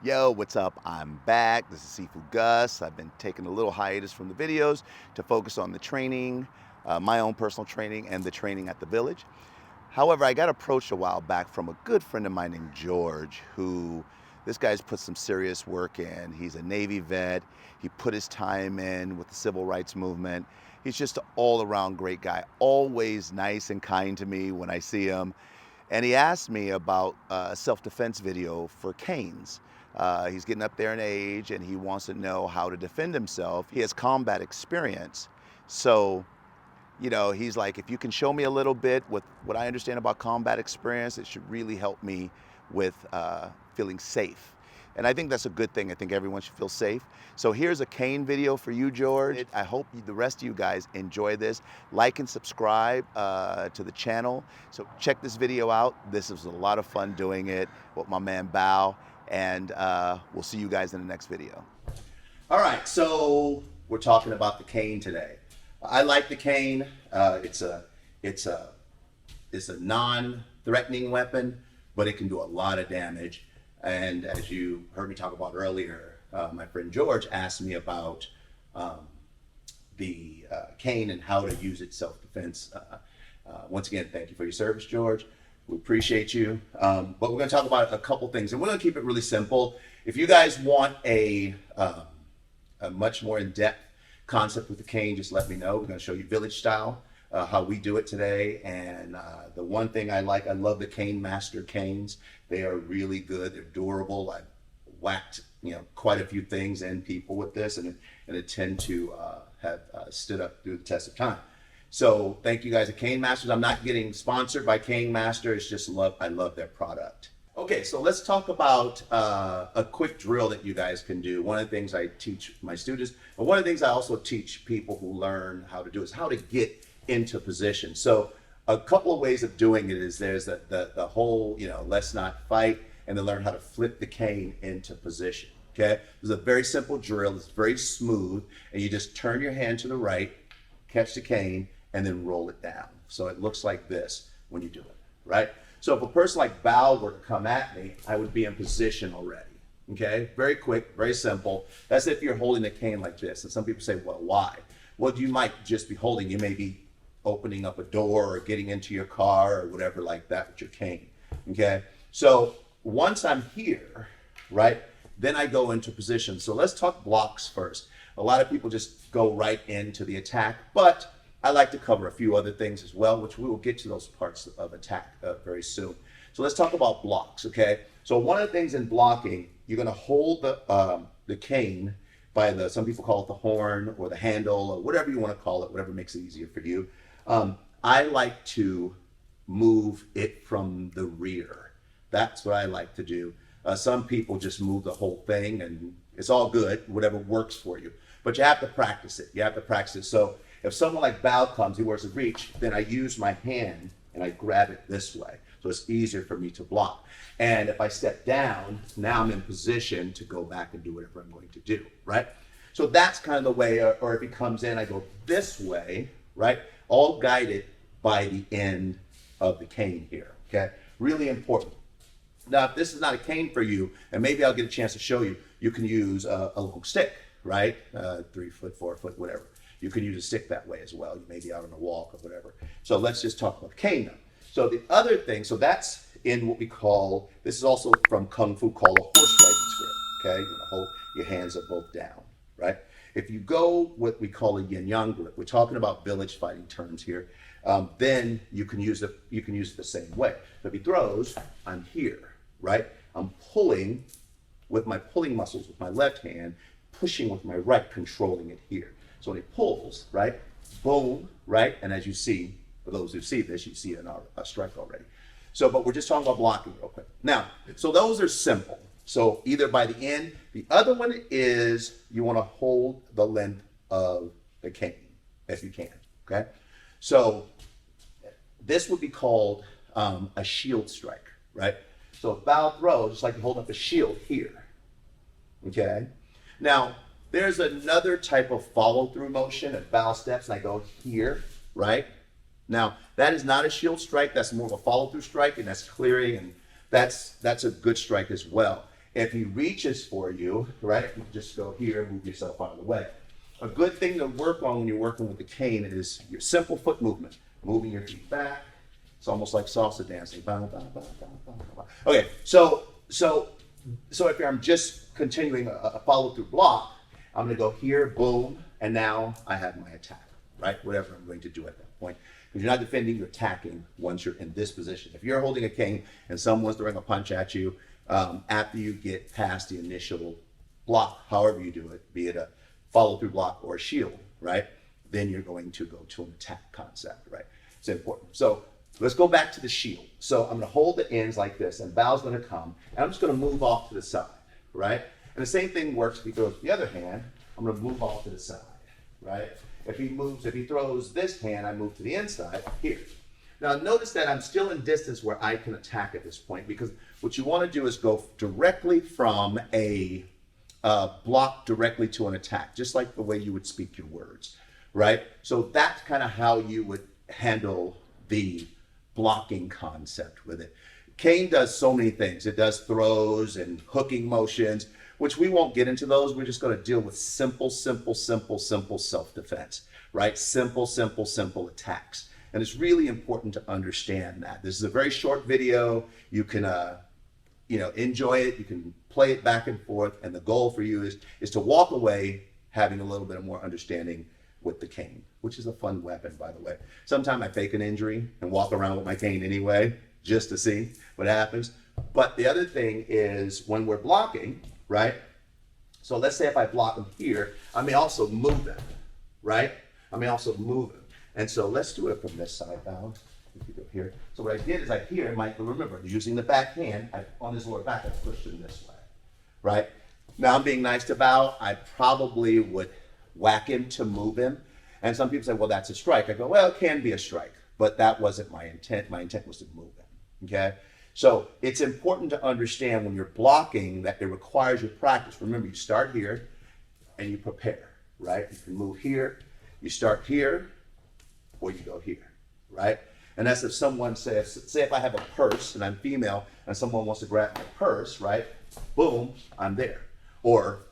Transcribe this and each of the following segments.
Yo, what's up? I'm back. This is Seafood Gus. I've been taking a little hiatus from the videos to focus on the training, my own personal training, and the training at the village. However, I got approached a while back from a good friend of mine named George, who this guy's put some serious work in. He's a Navy vet. He put his time in with the civil rights movement. He's just an all-around great guy, always nice and kind to me when I see him. And he asked me about a self-defense video for canes. He's getting up there in age and he wants to know how to defend himself. He has combat experience. So, he's like, if you can show me a little bit with what I understand about combat experience, it should really help me with feeling safe. And I think that's a good thing. I think everyone should feel safe. So here's a cane video for you, George. I hope the rest of you guys enjoy this. Like and subscribe to the channel. So check this video out. This was a lot of fun doing it with my man Bao. And we'll see you guys in the next video. All right, so we're talking about the cane today. I like the cane. It's a non-threatening weapon, but it can do a lot of damage. And as you heard me talk about earlier, my friend George asked me about the cane and how to use it self-defense. Once again, thank you for your service, George. We appreciate you. But we're going to talk about a couple things, and we're going to keep it really simple. If you guys want a much more in-depth concept with the cane, just let me know. We're going to show you village style, how we do it today. And the one thing I love the Cane Master canes. They are really good. They're durable. I've whacked quite a few things and people with this, and it tend to have stood up through the test of time. So thank you guys at Cane Masters. I'm not getting sponsored by Cane Master. It's just I love their product. Okay, so let's talk about a quick drill that you guys can do. One of the things I teach my students, but one of the things I also teach people who learn how to do is how to get into position. So a couple of ways of doing it is there's the whole, let's not fight, and then learn how to flip the cane into position, okay? It's a very simple drill. It's very smooth, and you just turn your hand to the right, catch the cane, and then roll it down. So it looks like this when you do it, right? So if a person like Bao were to come at me, I would be in position already, okay? Very quick, very simple. That's if you're holding the cane like this. And some people say, well, why? Well, you might just be holding, you may be opening up a door or getting into your car or whatever like that with your cane, okay? So once I'm here, right, then I go into position. So let's talk blocks first. A lot of people just go right into the attack, but I like to cover a few other things as well, which we will get to those parts of attack very soon. So let's talk about blocks, okay? So one of the things in blocking, you're gonna hold the cane by some people call it the horn or the handle or whatever you wanna call it, whatever makes it easier for you. I like to move it from the rear. That's what I like to do. Some people just move the whole thing, and it's all good, whatever works for you. But you have to practice it. You have to practice it. So if someone like Bao comes, he wears a reach, then I use my hand and I grab it this way. So it's easier for me to block. And if I step down, now I'm in position to go back and do whatever I'm going to do, right? So that's kind of the way, or if he comes in, I go this way, right? All guided by the end of the cane here, okay? Really important. Now, if this is not a cane for you, and maybe I'll get a chance to show you, you can use a long stick, right? 3 foot, 4 foot, whatever. You can use a stick that way as well. You may be out on a walk or whatever. So let's just talk about cane now. So the other thing, so that's in what we call, this is also from Kung Fu, called a horse riding script, okay? You're gonna hold your hands are both down, right? If you go what we call a yin-yang grip, we're talking about village fighting terms here, then you can use it the same way. So if he throws, I'm here, right? I'm pulling with my pulling muscles with my left hand, pushing with my right, controlling it here. So when he pulls, right, boom, right? And as you see, for those who see this, you see it in our strike already. So, but we're just talking about blocking real quick. Now, so those are simple. So either by the end, the other one is you want to hold the length of the cane if you can, okay? So this would be called a shield strike, right? So if Bao throws, it's like you hold up a shield here, okay? Now, there's another type of follow-through motion. If Bao steps and I go here, right? Now, that is not a shield strike. That's more of a follow-through strike, and that's clearing, and that's a good strike as well. If he reaches for you, right, you just go here, move yourself out of the way. A good thing to work on when you're working with the cane is your simple foot movement, moving your feet back. It's almost like salsa dancing. Okay, so if I'm just continuing a follow through block, I'm going to go here, boom, and now I have my attack, right? Whatever I'm going to do at that point. Because you're not defending, you're attacking once you're in this position. If you're holding a cane and someone's throwing a punch at you, after you get past the initial block, however you do it, be it a follow through block or a shield, right? Then you're going to go to an attack concept, right? It's important. So let's go back to the shield. So I'm going to hold the ends like this, and Bal's going to come, and I'm just going to move off to the side, right? And the same thing works if he throws the other hand. I'm going to move off to the side, right? If he throws this hand, I move to the inside here. Now notice that I'm still in distance where I can attack at this point, because what you want to do is go directly from a block directly to an attack, just like the way you would speak your words, right? So that's kind of how you would handle the blocking concept with it. Cane does so many things. It does throws and hooking motions, which we won't get into those. We're just going to deal with simple self-defense, right? Simple attacks. And it's really important to understand that. This is a very short video. You can, enjoy it. You can play it back and forth. And the goal for you is to walk away having a little bit more understanding with the cane, which is a fun weapon, by the way. Sometimes I fake an injury and walk around with my cane anyway, just to see what happens. But the other thing is when we're blocking, right? So let's say if I block them here, I may also move them, right? I may also move them. And so let's do it from this side down. If you go here. So what I did is remember, using the back hand, on his lower back, I pushed him this way, right? Now I'm being nice to Bao. I probably would whack him to move him. And some people say, well, that's a strike. I go, well, it can be a strike, but that wasn't my intent. My intent was to move him, okay? So it's important to understand when you're blocking that it requires your practice. Remember, you start here and you prepare, right? You can move here, you start here, or you go here, right? And that's if someone says, say if I have a purse and I'm female and someone wants to grab my purse, right? Boom, I'm there. Or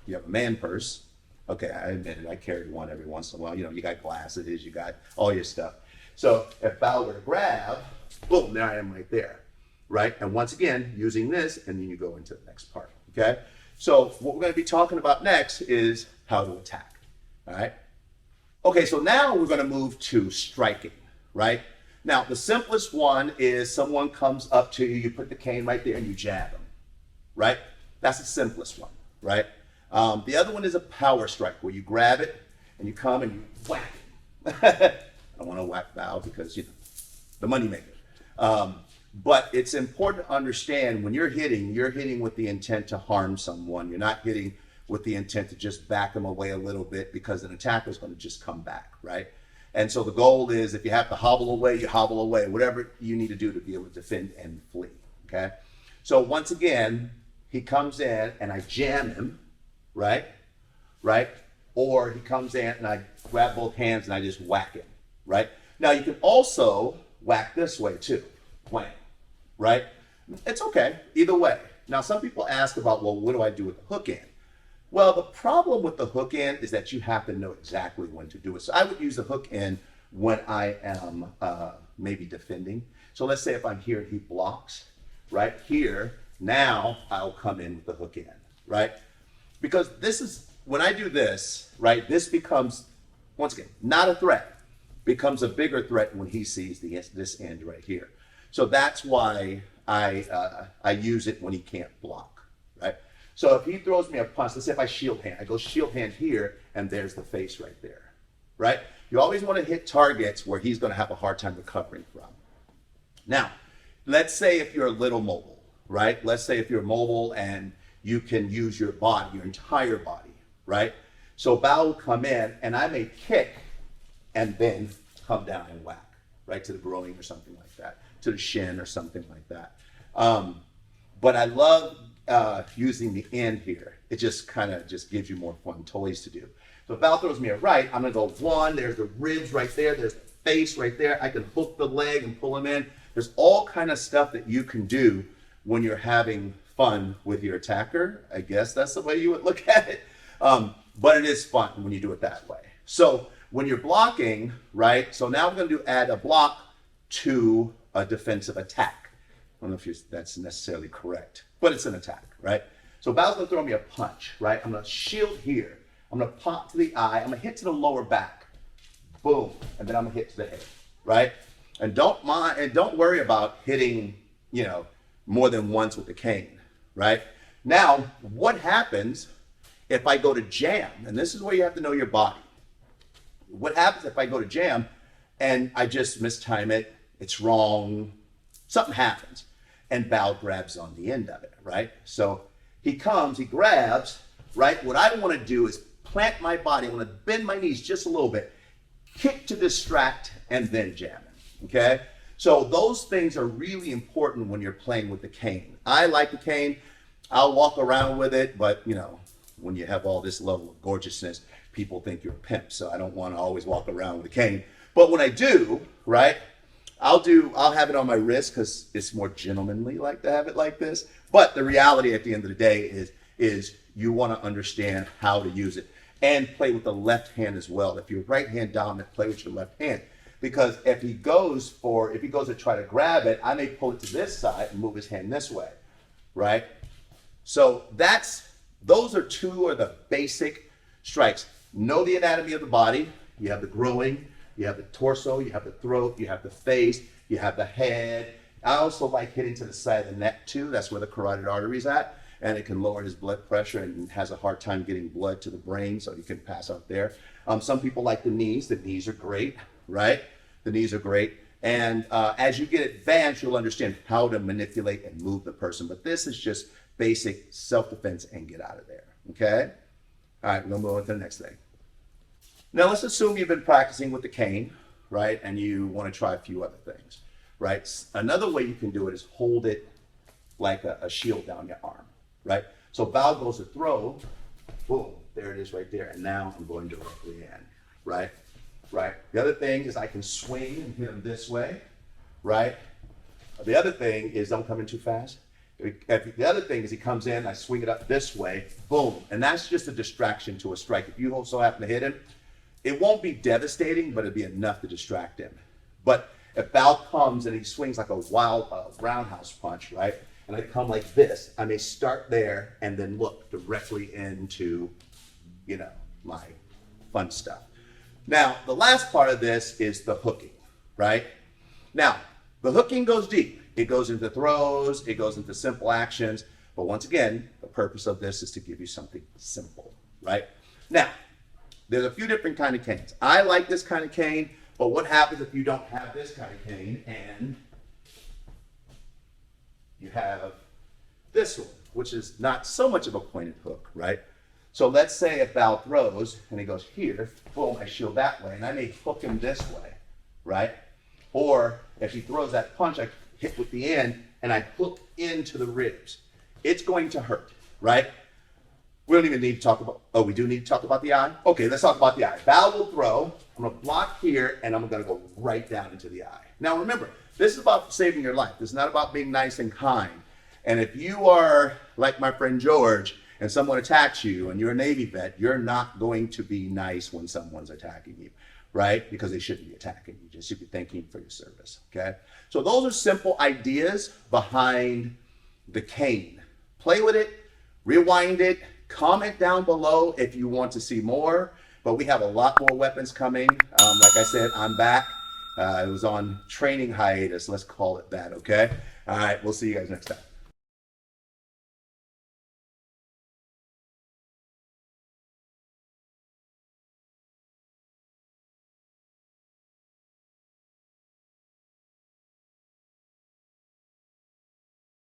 you have a man purse. Okay, I admit it, I carry one every once in a while. You got glasses, you got all your stuff. So if Bao were to grab, boom, there I am right there, right? And once again, using this, and then you go into the next part, okay? So what we're gonna be talking about next is how to attack, all right? Okay, so now we're gonna move to striking, right? Now, the simplest one is someone comes up to you, you put the cane right there and you jab them, right? That's the simplest one, right? The other one is a power strike where you grab it and you come and you whack it. I don't want to whack Bao because, the money maker. But it's important to understand when you're hitting with the intent to harm someone. You're not hitting with the intent to just back them away a little bit because an attacker is going to just come back, right? And so the goal is if you have to hobble away, you hobble away, whatever you need to do to be able to defend and flee, okay? So once again, he comes in and I jam him, right? Or he comes in and I grab both hands and I just whack him, right? Now you can also whack this way too, wham, right? It's okay, either way. Now some people ask about, well, what do I do with the hook end? Well, the problem with the hook end is that you have to know exactly when to do it. So I would use the hook end when I am maybe defending. So let's say if I'm here and he blocks, right here, now I'll come in with the hook end, right? Because this is, when I do this, right, this becomes, once again, not a threat, becomes a bigger threat when he sees this end right here. So that's why I use it when he can't block, right? So if he throws me a punch, let's say if I shield hand, I go shield hand here, and there's the face right there, right? You always want to hit targets where he's going to have a hard time recovering from. Now, let's say if you're a little mobile, right? Let's say if you're mobile and you can use your body, your entire body, right? So Bao will come in, and I may kick and then come down and whack, right, to the groin or something like that, to the shin or something like that. But I love using the end here. It just kind of just gives you more fun toys to do. So if Bao throws me a right, I'm gonna go one, there's the ribs right there, there's the face right there. I can hook the leg and pull him in. There's all kind of stuff that you can do when you're having fun with your attacker. I guess that's the way you would look at it. But it is fun when you do it that way. So when you're blocking, right? So now I'm going to add a block to a defensive attack. I don't know if that's necessarily correct, but it's an attack, right? So Val's going to throw me a punch, right? I'm going to shield here. I'm going to pop to the eye. I'm going to hit to the lower back. Boom. And then I'm going to hit to the head, right? And don't worry about hitting, more than once with the cane, right? Now, what happens if I go to jam? And this is where you have to know your body. What happens if I go to jam and I just mistime it? It's wrong. Something happens. And Val grabs on the end of it, right? So he comes, he grabs, right? What I want to do is plant my body. I want to bend my knees just a little bit, kick to distract, and then jam it, okay? So those things are really important when you're playing with the cane. I like the cane. I'll walk around with it, but when you have all this level of gorgeousness, people think you're a pimp. So I don't want to always walk around with a cane. But when I do, right, I'll have it on my wrist because it's more gentlemanly like to have it like this. But the reality at the end of the day is you want to understand how to use it and play with the left hand as well. If you're right hand dominant, play with your left hand. Because if he goes to try to grab it, I may pull it to this side and move his hand this way, right? So those are two of the basic strikes. Know the anatomy of the body. You have the groin, you have the torso, you have the throat, you have the face, you have the head. I also like hitting to the side of the neck too. That's where the carotid artery is at. And it can lower his blood pressure and has a hard time getting blood to the brain, so you can pass out there. Some people like the knees. The knees are great, right? The knees are great. And as you get advanced, you'll understand how to manipulate and move the person. But this is just basic self-defense and get out of there, okay? All right, we're gonna move on to the next thing. Now let's assume you've been practicing with the cane, right? And you wanna try a few other things, right? Another way you can do it is hold it like a shield down your arm, right? So Val goes to throw, boom, there it is right there. And now I'm going directly in, right? Right. The other thing is I can swing and hit him this way, right? The other thing is don't come in too fast. The other thing is he comes in, I swing it up this way, boom. And that's just a distraction to a strike. If you also happen to hit him, it won't be devastating, but it'll be enough to distract him. But if Val comes and he swings like a wild roundhouse punch, right? And I come like this, I may start there and then look directly into, my fun stuff. Now, the last part of this is the hooking, right? Now, the hooking goes deep. It goes into throws, it goes into simple actions. But once again, the purpose of this is to give you something simple, right? Now, there's a few different kind of canes. I like this kind of cane, but what happens if you don't have this kind of cane and you have this one, which is not so much of a pointed hook, right? So let's say if Val throws and he goes here, boom, I shield that way, and I may hook him this way, right? Or if he throws that punch, I hit with the end and I hook into the ribs. It's going to hurt, right? We don't even need to talk about, we do need to talk about the eye? Okay, let's talk about the eye. Val will throw, I'm gonna block here, and I'm gonna go right down into the eye. Now remember, this is about saving your life. This is not about being nice and kind. And if you are like my friend George, and someone attacks you and you're a Navy vet, you're not going to be nice when someone's attacking you, right? Because they shouldn't be attacking you, just should be thanking you for your service, okay? So those are simple ideas behind the cane. Play with it, rewind it, comment down below if you want to see more, but we have a lot more weapons coming. Like I said, I'm back. It was on training hiatus, let's call it that, okay? All right, we'll see you guys next time.